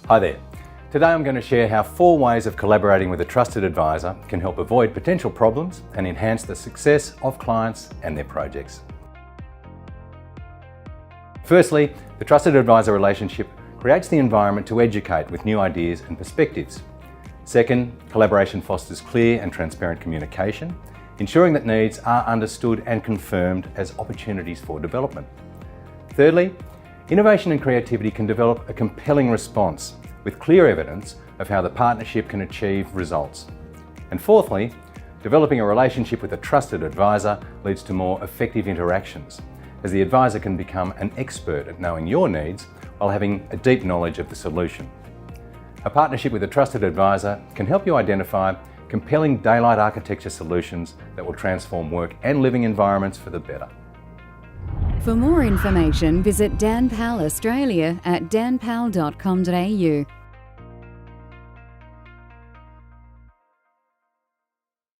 Hi there. Today I'm going to share how 4 ways of collaborating with a trusted advisor can help avoid potential problems and enhance the success of clients and their projects. Firstly, the trusted advisor relationship creates the environment to educate with new ideas and perspectives. Second, collaboration fosters clear and transparent communication, ensuring that needs are understood and confirmed as opportunities for development. Thirdly, innovation and creativity can develop a compelling response with clear evidence of how the partnership can achieve results. And fourthly, developing a relationship with a trusted advisor leads to more effective interactions, as the advisor can become an expert at knowing your needs while having a deep knowledge of the solution. A partnership with a trusted advisor can help you identify compelling daylight architecture solutions that will transform work and living environments for the better. For more information, visit Danpal Australia at danpal.com.au.